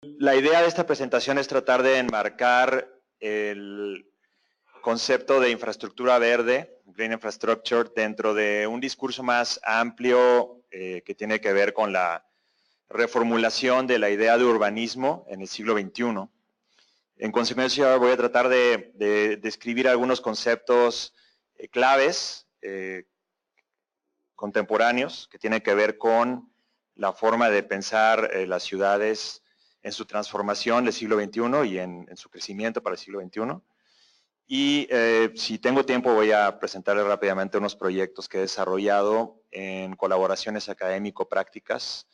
La idea de esta presentación es tratar de enmarcar el concepto de infraestructura verde, Green Infrastructure, dentro de un discurso más amplio que tiene que ver con la reformulación de la idea de urbanismo en el siglo XXI. En consecuencia, voy a tratar de describir algunos conceptos claves contemporáneos que tienen que ver con la forma de pensar las ciudades en su transformación del siglo XXI y en su crecimiento para el siglo XXI. Y si tengo tiempo voy a presentarles rápidamente unos proyectos que he desarrollado en colaboraciones académico-prácticas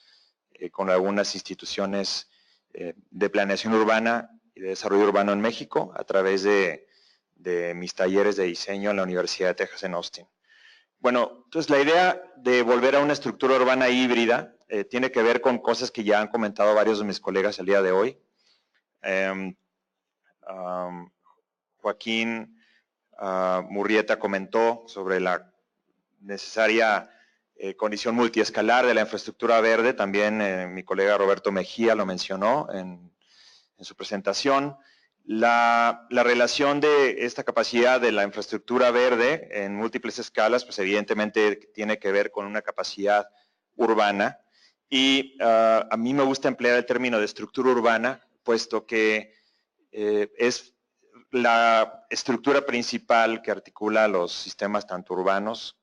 con algunas instituciones de planeación urbana y de desarrollo urbano en México a través de mis talleres de diseño en la Universidad de Texas en Austin. Bueno, entonces la idea de volver a una estructura urbana híbrida tiene que ver con cosas que ya han comentado varios de mis colegas el día de hoy. Joaquín Murrieta comentó sobre la necesaria condición multiescalar de la infraestructura verde. También mi colega Roberto Mejía lo mencionó en su presentación. La relación de esta capacidad de la infraestructura verde en múltiples escalas, pues evidentemente tiene que ver con una capacidad urbana. Y a mí me gusta emplear el término de estructura urbana, puesto que es la estructura principal que articula los sistemas tanto urbanos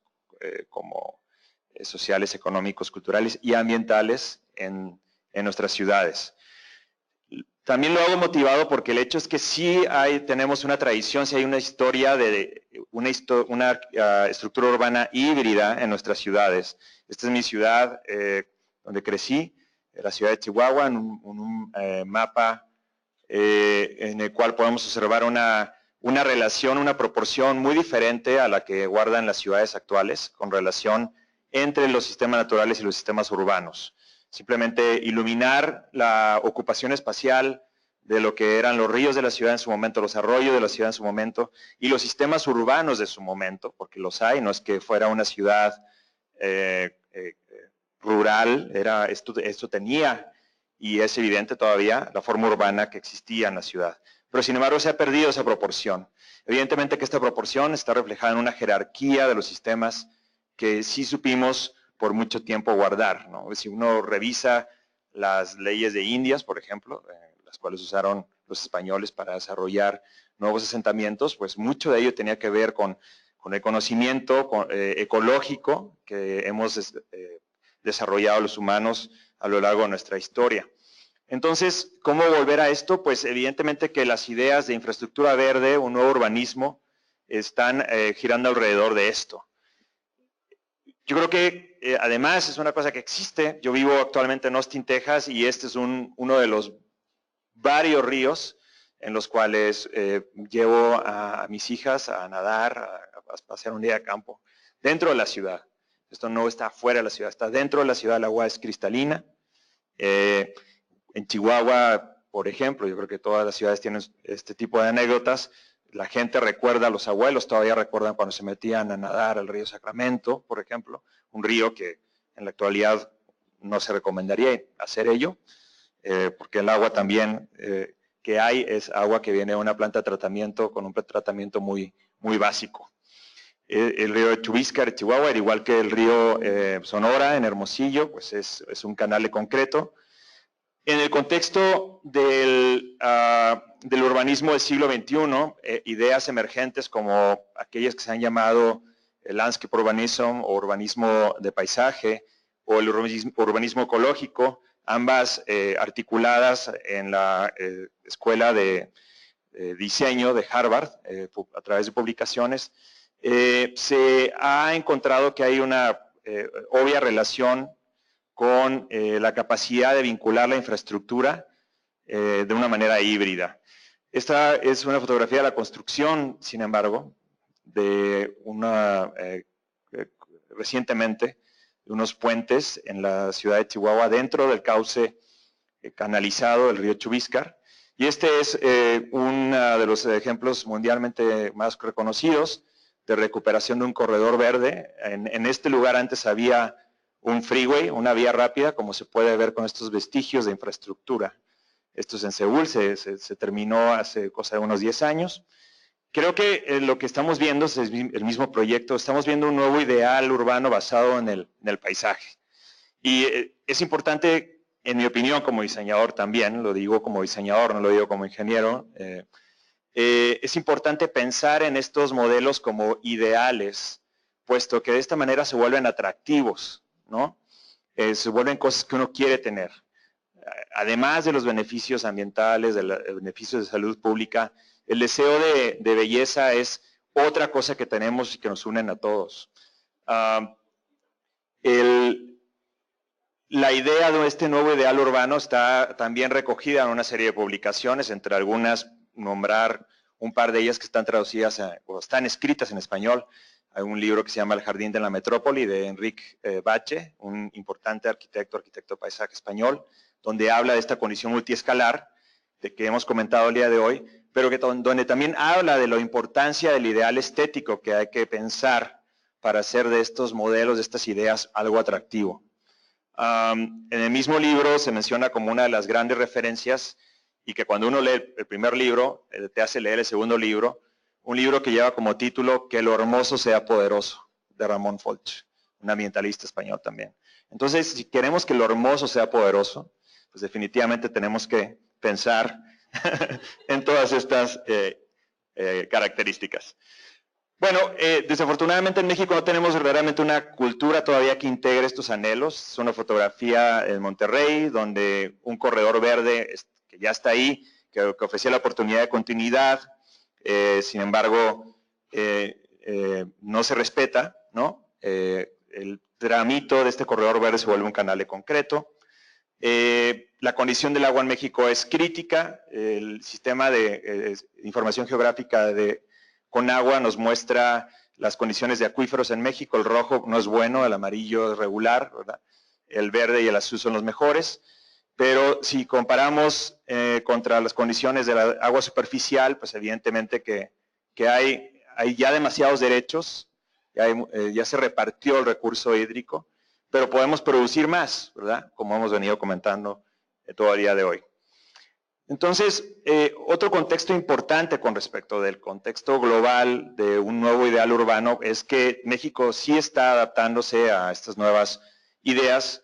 como sociales, económicos, culturales y ambientales en nuestras ciudades. También lo hago motivado porque el hecho es que sí tenemos una tradición, sí hay una historia de una estructura urbana híbrida en nuestras ciudades. Esta es mi ciudad donde crecí, la ciudad de Chihuahua, en un mapa en el cual podemos observar una relación, una proporción muy diferente a la que guardan las ciudades actuales, con relación entre los sistemas naturales y los sistemas urbanos. Simplemente iluminar la ocupación espacial de lo que eran los ríos de la ciudad en su momento, los arroyos de la ciudad en su momento y los sistemas urbanos de su momento, porque los hay, no es que fuera una ciudad rural, esto tenía, y es evidente todavía, la forma urbana que existía en la ciudad. Pero sin embargo se ha perdido esa proporción. Evidentemente que esta proporción está reflejada en una jerarquía de los sistemas que sí supimos por mucho tiempo guardar, ¿no? Si uno revisa las leyes de Indias, por ejemplo, las cuales usaron los españoles para desarrollar nuevos asentamientos, pues mucho de ello tenía que ver con el conocimiento ecológico que hemos desarrollado los humanos a lo largo de nuestra historia. Entonces, ¿cómo volver a esto? Pues evidentemente que las ideas de infraestructura verde, un nuevo urbanismo, están girando alrededor de esto. Yo creo que además es una cosa que existe. Yo vivo actualmente en Austin, Texas, y este es uno de los varios ríos en los cuales llevo a mis hijas a nadar, a pasear un día de campo, dentro de la ciudad. Esto no está fuera de la ciudad, está dentro de la ciudad, el agua es cristalina. En Chihuahua, por ejemplo, yo creo que todas las ciudades tienen este tipo de anécdotas. La gente recuerda, los abuelos todavía recuerdan cuando se metían a nadar al río Sacramento, por ejemplo, un río que en la actualidad no se recomendaría hacer ello, porque el agua también que hay es agua que viene de una planta de tratamiento con un tratamiento muy, muy básico. El río de Chubíscar, Chihuahua, al igual que el río Sonora en Hermosillo, pues es un canal de concreto. En el contexto del urbanismo del siglo XXI, ideas emergentes como aquellas que se han llamado el landscape urbanism o urbanismo de paisaje o el urbanismo ecológico, ambas articuladas en la Escuela de Diseño de Harvard a través de publicaciones, se ha encontrado que hay una obvia relación con la capacidad de vincular la infraestructura de una manera híbrida. Esta es una fotografía de la construcción, sin embargo, de recientemente, de unos puentes en la ciudad de Chihuahua dentro del cauce canalizado del río Chubíscar. Y este es uno de los ejemplos mundialmente más reconocidos de recuperación de un corredor verde. En este lugar antes había un freeway, una vía rápida, como se puede ver con estos vestigios de infraestructura Esto es en Seúl, se terminó hace cosa de unos 10 años. Creo que lo que estamos viendo es el mismo proyecto. Estamos viendo un nuevo ideal urbano basado en el paisaje. Y es importante, en mi opinión, como diseñador también, lo digo como diseñador, no lo digo como ingeniero, es importante pensar en estos modelos como ideales, puesto que de esta manera se vuelven atractivos, ¿no? Se vuelven cosas que uno quiere tener. Además de los beneficios ambientales, de los beneficios de salud pública, el deseo de belleza es otra cosa que tenemos y que nos unen a todos. La idea de este nuevo ideal urbano está también recogida en una serie de publicaciones, entre algunas nombrar un par de ellas que están traducidas o están escritas en español. Hay un libro que se llama El Jardín de la Metrópoli de Enric Bache, un importante arquitecto de paisaje español, donde habla de esta condición multiescalar de que hemos comentado el día de hoy, pero que donde también habla de la importancia del ideal estético que hay que pensar para hacer de estos modelos, de estas ideas, algo atractivo. En el mismo libro se menciona como una de las grandes referencias y que cuando uno lee el primer libro, te hace leer el segundo libro, un libro que lleva como título Que lo hermoso sea poderoso, de Ramón Folch, un ambientalista español también. Entonces, si queremos que lo hermoso sea poderoso, pues definitivamente tenemos que pensar en todas estas características. Bueno, desafortunadamente en México no tenemos verdaderamente una cultura todavía que integre estos anhelos. Es una fotografía en Monterrey, donde un corredor verde que ya está ahí, que ofrecía la oportunidad de continuidad, sin embargo, no se respeta, ¿no? El tramito de este corredor verde se vuelve un canal de concreto. La condición del agua en México es crítica. El sistema de información geográfica con agua nos muestra las condiciones de acuíferos en México. El rojo no es bueno, el amarillo es regular, ¿verdad? El verde y el azul son los mejores. Pero si comparamos contra las condiciones de la agua superficial, pues evidentemente que hay ya demasiados derechos, ya se repartió el recurso hídrico, pero podemos producir más, ¿verdad? Como hemos venido comentando todo el día de hoy. Entonces, otro contexto importante con respecto del contexto global de un nuevo ideal urbano es que México sí está adaptándose a estas nuevas ideas.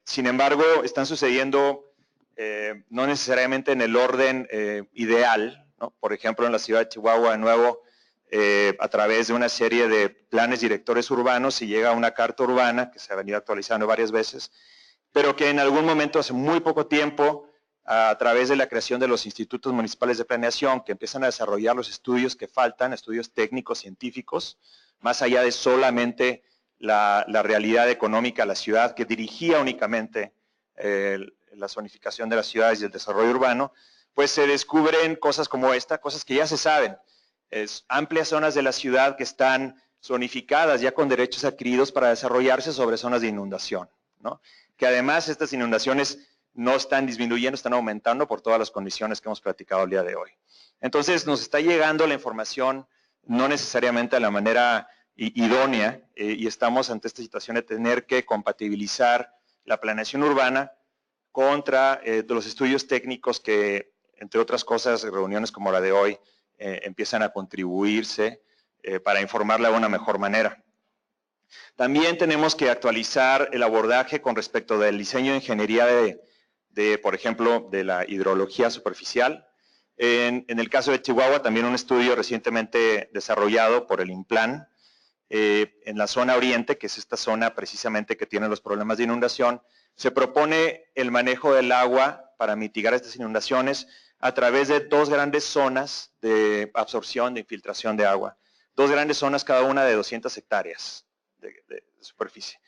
Sin embargo, están sucediendo no necesariamente en el orden ideal, ¿no? Por ejemplo, en la ciudad de Chihuahua, de nuevo, a través de una serie de planes directores urbanos, se llega a una carta urbana que se ha venido actualizando varias veces, pero que en algún momento, hace muy poco tiempo, a través de la creación de los institutos municipales de planeación, que empiezan a desarrollar los estudios que faltan, estudios técnicos, científicos, más allá de solamente la realidad económica de la ciudad, que dirigía únicamente la zonificación de las ciudades y el desarrollo urbano, pues se descubren cosas como esta, cosas que ya se saben. Amplias zonas de la ciudad que están zonificadas ya con derechos adquiridos para desarrollarse sobre zonas de inundación, ¿no? Que además estas inundaciones no están disminuyendo, están aumentando por todas las condiciones que hemos platicado el día de hoy. Entonces nos está llegando la información no necesariamente de la manera idónea y estamos ante esta situación de tener que compatibilizar la planeación urbana contra los estudios técnicos que, entre otras cosas, reuniones como la de hoy, empiezan a contribuirse para informarla de una mejor manera. También tenemos que actualizar el abordaje con respecto del diseño de ingeniería por ejemplo, de la hidrología superficial. En el caso de Chihuahua, también un estudio recientemente desarrollado por el INPLAN en la zona oriente, que es esta zona precisamente que tiene los problemas de inundación, se propone el manejo del agua para mitigar estas inundaciones a través de dos grandes zonas de absorción, de infiltración de agua. Dos grandes zonas, cada una de 200 hectáreas de superficie.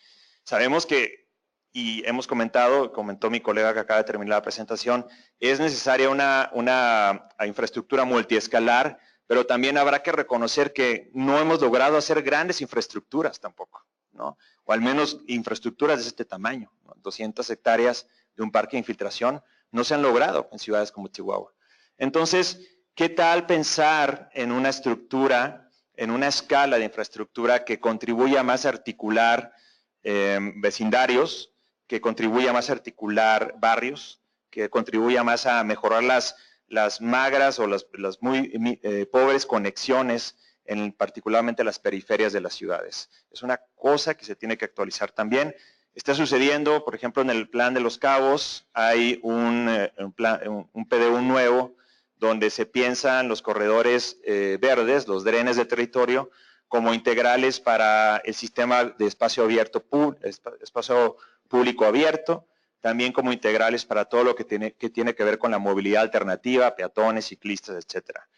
Sabemos que, y hemos comentó mi colega que acaba de terminar la presentación, es necesaria una infraestructura multiescalar, pero también habrá que reconocer que no hemos logrado hacer grandes infraestructuras tampoco, ¿no? O al menos infraestructuras de este tamaño, ¿no? 200 hectáreas de un parque de infiltración no se han logrado en ciudades como Chihuahua. Entonces, ¿qué tal pensar en una estructura, en una escala de infraestructura que contribuya más a articular vecindarios, que contribuya más a articular barrios, que contribuya más a mejorar las magras o las muy pobres conexiones, particularmente las periferias de las ciudades. Es una cosa que se tiene que actualizar también. Está sucediendo, por ejemplo, en el Plan de los Cabos hay un PDU nuevo donde se piensan los corredores verdes, los drenes de territorio, como integrales para el sistema de espacio abierto, espacio público abierto, también como integrales para todo lo que tiene que ver con la movilidad alternativa, peatones, ciclistas, etcétera.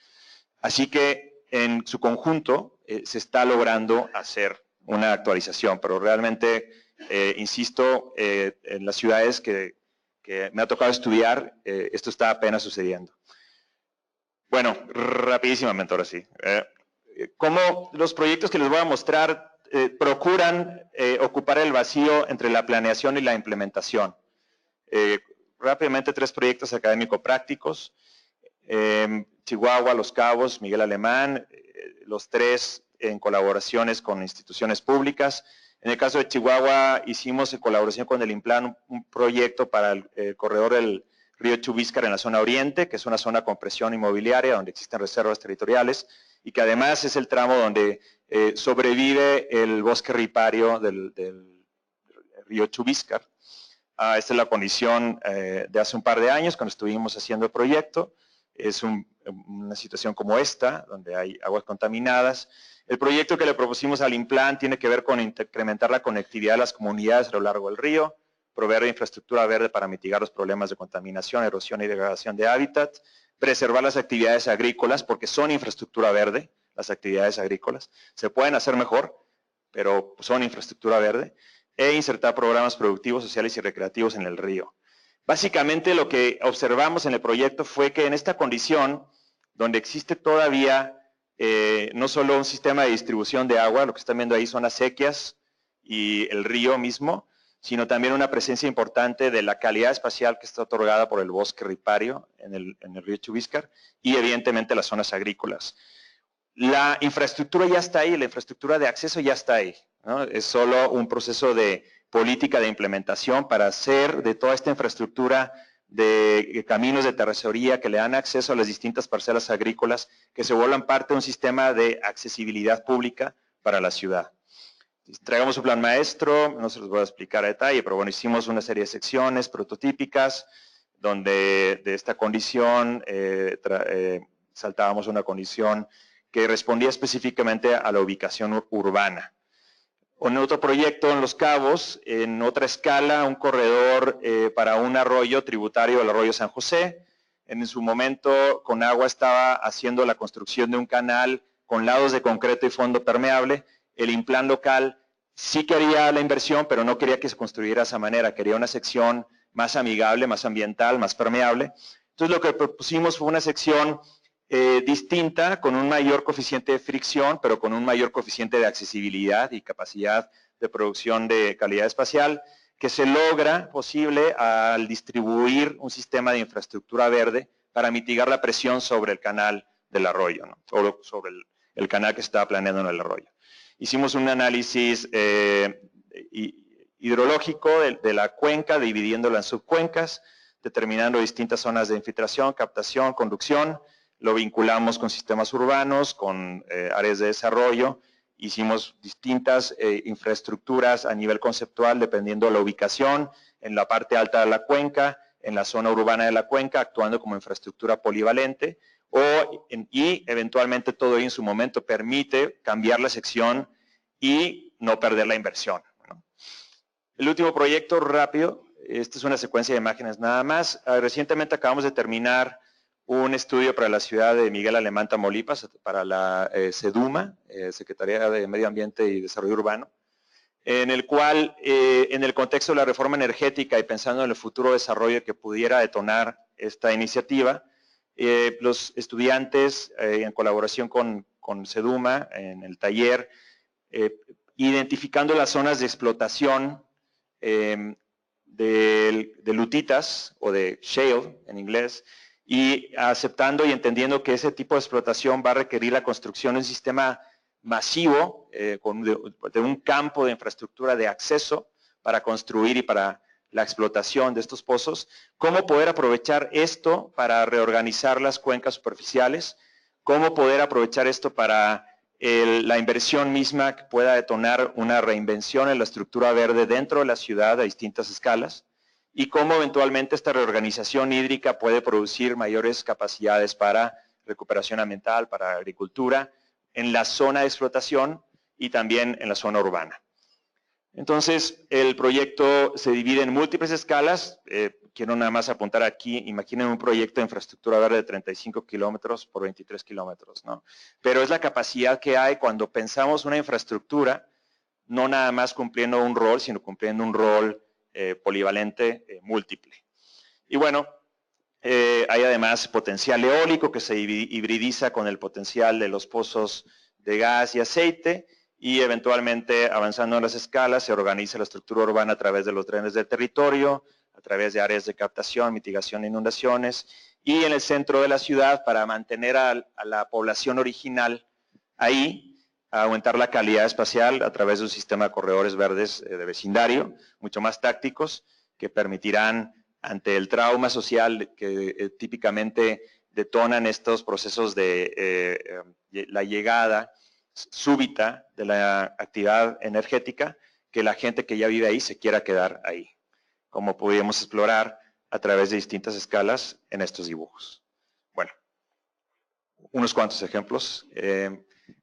Así que en su conjunto se está logrando hacer una actualización, pero realmente, insisto, en las ciudades que me ha tocado estudiar, esto está apenas sucediendo. Bueno, rapidísimamente ahora sí. Cómo los proyectos que les voy a mostrar procuran ocupar el vacío entre la planeación y la implementación. Rápidamente, 3 proyectos académico-prácticos. Chihuahua, Los Cabos, Miguel Alemán, los 3 en colaboraciones con instituciones públicas. En el caso de Chihuahua, hicimos en colaboración con el INPLAN un proyecto para el corredor del río Chubíscar en la zona oriente, que es una zona con presión inmobiliaria, donde existen reservas territoriales, y que además es el tramo donde sobrevive el bosque ripario del río Chubíscar. Esta es la condición de hace un par de años, cuando estuvimos haciendo el proyecto. Es una situación como esta, donde hay aguas contaminadas. El proyecto que le propusimos al INPLAN tiene que ver con incrementar la conectividad de las comunidades a lo largo del río, proveer de infraestructura verde para mitigar los problemas de contaminación, erosión y degradación de hábitat, preservar las actividades agrícolas, porque son infraestructura verde, las actividades agrícolas. Se pueden hacer mejor, pero son infraestructura verde, e insertar programas productivos, sociales y recreativos en el río. Básicamente lo que observamos en el proyecto fue que en esta condición, donde existe todavía no solo un sistema de distribución de agua, lo que están viendo ahí son acequias y el río mismo, sino también una presencia importante de la calidad espacial que está otorgada por el bosque ripario en el río Chubíscar y evidentemente las zonas agrícolas. La infraestructura ya está ahí, la infraestructura de acceso ya está ahí, ¿no? Es solo un proceso de política de implementación para hacer de toda esta infraestructura de caminos de terracería que le dan acceso a las distintas parcelas agrícolas, que se vuelvan parte de un sistema de accesibilidad pública para la ciudad. Traigamos un plan maestro, no se los voy a explicar a detalle, pero bueno, hicimos una serie de secciones prototípicas, donde de esta condición saltábamos una condición que respondía específicamente a la ubicación urbana. En otro proyecto en Los Cabos, en otra escala, un corredor para un arroyo tributario al arroyo San José. En su momento, Conagua estaba haciendo la construcción de un canal con lados de concreto y fondo permeable. El INPLAN local sí quería la inversión, pero no quería que se construyera de esa manera. Quería una sección más amigable, más ambiental, más permeable. Entonces, lo que propusimos fue una sección distinta, con un mayor coeficiente de fricción, pero con un mayor coeficiente de accesibilidad y capacidad de producción de calidad espacial, que se logra posible al distribuir un sistema de infraestructura verde para mitigar la presión sobre el canal del arroyo, ¿no? O sobre el canal que se estaba planeando en el arroyo. Hicimos un análisis hidrológico de la cuenca, dividiéndola en subcuencas, determinando distintas zonas de infiltración, captación, conducción. Lo vinculamos con sistemas urbanos, con áreas de desarrollo. Hicimos distintas infraestructuras a nivel conceptual, dependiendo de la ubicación, en la parte alta de la cuenca, en la zona urbana de la cuenca, actuando como infraestructura polivalente, y eventualmente todo ello en su momento permite cambiar la sección y no perder la inversión, ¿no? El último proyecto, rápido, esta es una secuencia de imágenes nada más. Recientemente acabamos de terminar un estudio para la ciudad de Miguel Alemán, Tamaulipas, para la SEDUMA, Secretaría de Medio Ambiente y Desarrollo Urbano, en el cual, en el contexto de la reforma energética y pensando en el futuro desarrollo que pudiera detonar esta iniciativa, los estudiantes, en colaboración con SEDUMA, en el taller, identificando las zonas de explotación de lutitas, o de shale en inglés, y aceptando y entendiendo que ese tipo de explotación va a requerir la construcción de un sistema masivo de un campo de infraestructura de acceso para construir y para la explotación de estos pozos, cómo poder aprovechar esto para reorganizar las cuencas superficiales, cómo poder aprovechar esto para la inversión misma que pueda detonar una reinvención en la estructura verde dentro de la ciudad a distintas escalas, y cómo eventualmente esta reorganización hídrica puede producir mayores capacidades para recuperación ambiental, para agricultura, en la zona de explotación y también en la zona urbana. Entonces, el proyecto se divide en múltiples escalas. Quiero nada más apuntar aquí, imaginen un proyecto de infraestructura verde de 35 kilómetros por 23 kilómetros, ¿no? Pero es la capacidad que hay cuando pensamos una infraestructura, no nada más cumpliendo un rol, sino cumpliendo un rol polivalente múltiple. Y bueno, hay además potencial eólico que se hibridiza con el potencial de los pozos de gas y aceite, y eventualmente, avanzando en las escalas, se organiza la estructura urbana a través de los drenes del territorio, a través de áreas de captación, mitigación de inundaciones, y en el centro de la ciudad, para mantener a la población original ahí, a aumentar la calidad espacial a través de un sistema de corredores verdes de vecindario, mucho más tácticos, que permitirán, ante el trauma social que típicamente detonan estos procesos de la llegada súbita de la actividad energética, que la gente que ya vive ahí se quiera quedar ahí, como pudimos explorar a través de distintas escalas en estos dibujos. Bueno, unos cuantos ejemplos.